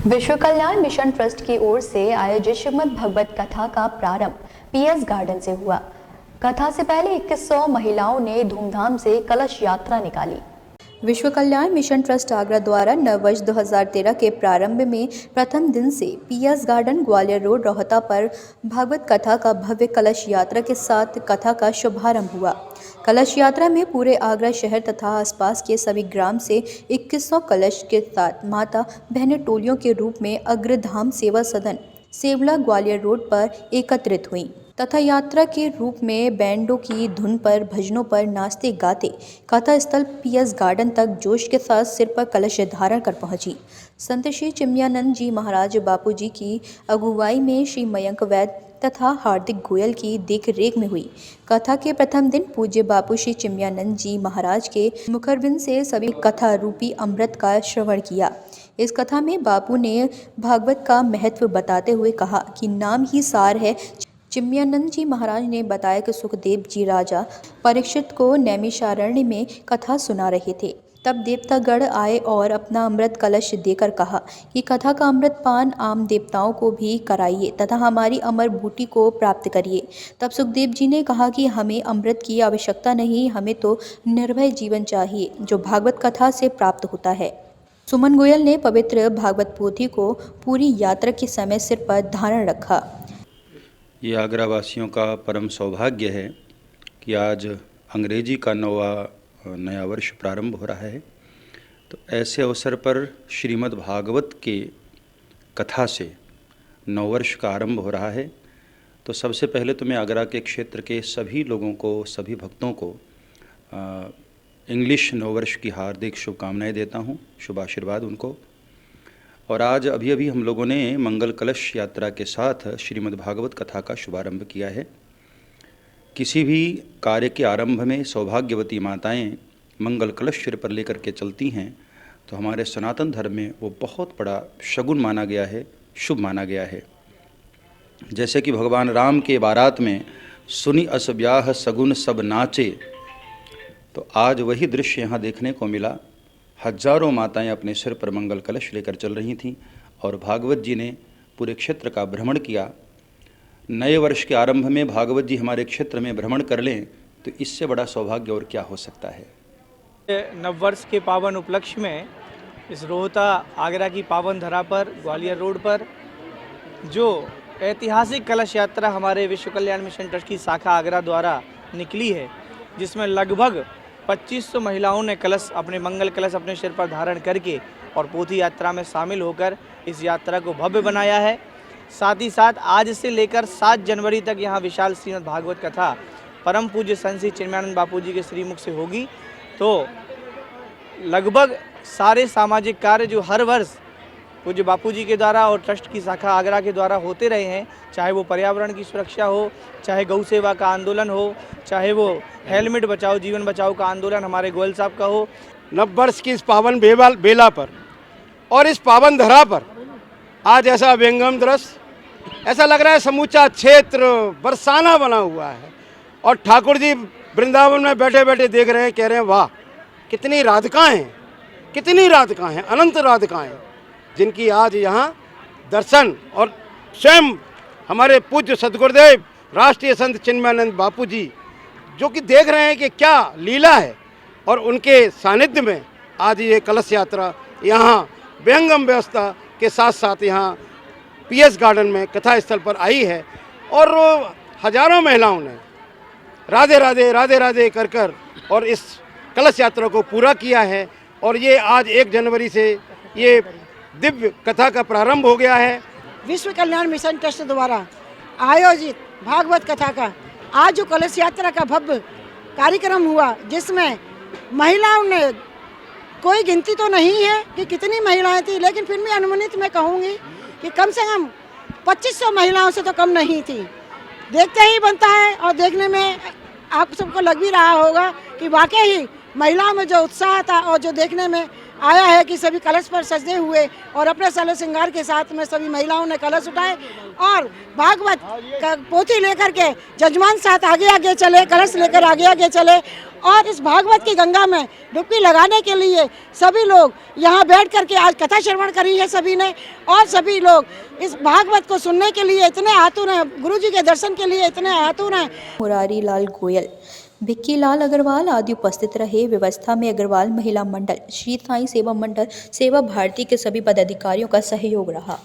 विश्व कल्याण mission trust की ओर से आयोजित श्रीमद् भगवत कथा का प्रारंभ पीएस गार्डन से हुआ। कथा से पहले 2100 महिलाओं ने धूमधाम से कलश यात्रा निकाली। विश्व कल्याण मिशन ट्रस्ट आगरा द्वारा नववर्ष 2013 के प्रारंभ में प्रथम दिन से PS garden Gwalior road Rohta पर भागवत कथा का भव्य कलश यात्रा के साथ कथा का शुभारंभ हुआ। कलश यात्रा में पूरे आगरा शहर तथा आसपास के सभी ग्राम से 2100 कलश के साथ माता बहनें टोलियों के रूप में अग्रधाम सेवा सदन सेवला ग्वालियर रोड पर एकत्रित हुई तथा यात्रा के रूप में बैंडों की धुन पर भजनों पर नाचते गाते कथा स्थल पीएस गार्डन तक जोश के साथ सिर पर कलश धारण कर पहुंची। संत श्री चिन्मयानंद जी महाराज बापू जी की अगुवाई में श्री मयंक वैद्य तथा हार्दिक गोयल की देखरेख में हुई। कथा के प्रथम दिन पूज्य बापू श्री चिन्मयानंद जी महाराज के मुखरबिंद से सभी कथा रूपी अमृत का श्रवण किया। इस कथा में बापू ने भागवत का महत्व बताते हुए कहा कि नाम ही सार है। चिन्मयानंद जी महाराज ने बताया कि सुखदेव जी राजा परीक्षित को नैमिषारण्य में कथा सुना रहे थे। तब देवतागण आए और अपना अमृत कलश देकर कहा कि कथा का अमृत पान आम देवताओं को भी कराइए तथा हमारी अमर बूटी को प्राप्त करिए। तब सुखदेव जी ने कहा कि हमें अमृत की आवश्यकता नहीं, हमें तो निर्भय जीवन चाहिए जो भागवत कथा से प्राप्त होता है। सुमन गोयल ने पवित्र भागवत पोथी को पूरी यात्रा के समय सिर पर धारण रखा। ये आगरा वासियों का परम सौभाग्य है कि आज अंग्रेजी का नया वर्ष प्रारंभ हो रहा है। तो ऐसे अवसर पर श्रीमद् भागवत के कथा से नववर्ष का आरंभ हो रहा है। तो सबसे पहले तो मैं आगरा के क्षेत्र के सभी लोगों को, सभी भक्तों को इंग्लिश नववर्ष की हार्दिक शुभकामनाएं देता हूं, शुभ आशीर्वाद उनको। और आज अभी हम लोगों ने मंगल कलश यात्रा के साथ श्रीमद् भागवत कथा का शुभारंभ किया है। किसी भी कार्य के आरंभ में सौभाग्यवती माताएं मंगल कलश सिर पर लेकर के चलती हैं तो हमारे सनातन धर्म में वो बहुत बड़ा शगुन माना गया है, शुभ माना गया है। जैसे कि भगवान राम के बारात में सुनी अस ब्याह सगुन सब नाचे, तो आज वही दृश्य यहाँ देखने को मिला। हजारों माताएं अपने सिर पर मंगल कलश लेकर चल रही थीं और भागवत जी ने पूरे क्षेत्र का भ्रमण किया। नए वर्ष के आरंभ में भागवत जी हमारे क्षेत्र में भ्रमण कर लें तो इससे बड़ा सौभाग्य और क्या हो सकता है। नववर्ष के पावन उपलक्ष्य में इस रोहता आगरा की पावन धरा पर ग्वालियर रोड पर जो ऐतिहासिक कलश यात्रा हमारे विश्व कल्याण मिशन ट्रस्ट की शाखा आगरा द्वारा निकली है, जिसमें लगभग 2500 महिलाओं ने कलश अपने मंगल कलश अपने सिर पर धारण करके और पोथी यात्रा में शामिल होकर इस यात्रा को भव्य बनाया है। साथ ही साथ आज से लेकर 7 जनवरी तक यहाँ विशाल श्रीमद् भागवत कथा परम पूज्य संत श्री चिन्मयानंद बापू जी के श्रीमुख से होगी। तो लगभग सारे सामाजिक कार्य जो हर वर्ष पूज्य बापू जी के द्वारा और ट्रस्ट की शाखा आगरा के द्वारा होते रहे हैं, चाहे वो पर्यावरण की सुरक्षा हो, चाहे गौ सेवा का आंदोलन हो, चाहे वो हेलमेट बचाओ जीवन बचाओ का आंदोलन हमारे गोयल साहब का हो। नववर्ष की इस पावन बेला पर और इस पावन धरा पर आज ऐसा व्यंगम दृश्य, ऐसा लग रहा है समूचा क्षेत्र बरसाना बना हुआ है और ठाकुर जी वृंदावन में बैठे बैठे देख रहे हैं, कह रहे हैं वाह कितनी राधिकाएँ हैं, कितनी राधिकाएँ हैं, अनंत राधिकाएँ जिनकी आज यहाँ दर्शन और स्वयं हमारे पूज्य सद्गुरुदेव राष्ट्रीय संत चिन्मयानंद बापू जी जो कि देख रहे हैं कि क्या लीला है और उनके सानिध्य में आज ये कलश यात्रा यहाँ व्यंगम व्यवस्था के साथ साथ यहाँ पीएस गार्डन में कथा स्थल पर आई है और हजारों महिलाओं ने राधे राधे राधे राधे कर और इस कलश यात्रा को पूरा किया है। और ये आज 1 जनवरी से ये दिव्य कथा का प्रारंभ हो गया है। विश्व कल्याण मिशन ट्रस्ट द्वारा आयोजित भागवत कथा का आज जो कलश यात्रा का भव्य कार्यक्रम हुआ, जिसमें महिलाओं ने कोई गिनती तो नहीं है कि कितनी महिलाएं थी, लेकिन फिर भी अनुमानित मैं कहूँगी कि कम से कम 2500 महिलाओं से तो कम नहीं थी। देखते ही बनता है और देखने में आप सबको लग भी रहा होगा कि वाकई ही महिलाओं में जो उत्साह था और जो देखने में आया है कि सभी कलश पर सजे हुए और अपने सालो श्रृंगार के साथ में सभी महिलाओं ने कलश उठाए और भागवत का पोथी लेकर के जजमान साथ आगे आगे चले, कलश लेकर आगे आगे चले और इस भागवत की गंगा में डुबकी लगाने के लिए सभी लोग यहाँ बैठ करके आज कथा श्रवण करी है सभी ने और सभी लोग इस भागवत को सुनने के लिए इतने आतुर हैं, गुरु जी के दर्शन के लिए इतने आतुर हैं। मुरारी लाल गोयल, भिक्की लाल अग्रवाल आदि उपस्थित रहे। व्यवस्था में अग्रवाल महिला मंडल, श्री साईं सेवा मंडल, सेवा भारती के सभी पदाधिकारियों का सहयोग रहा।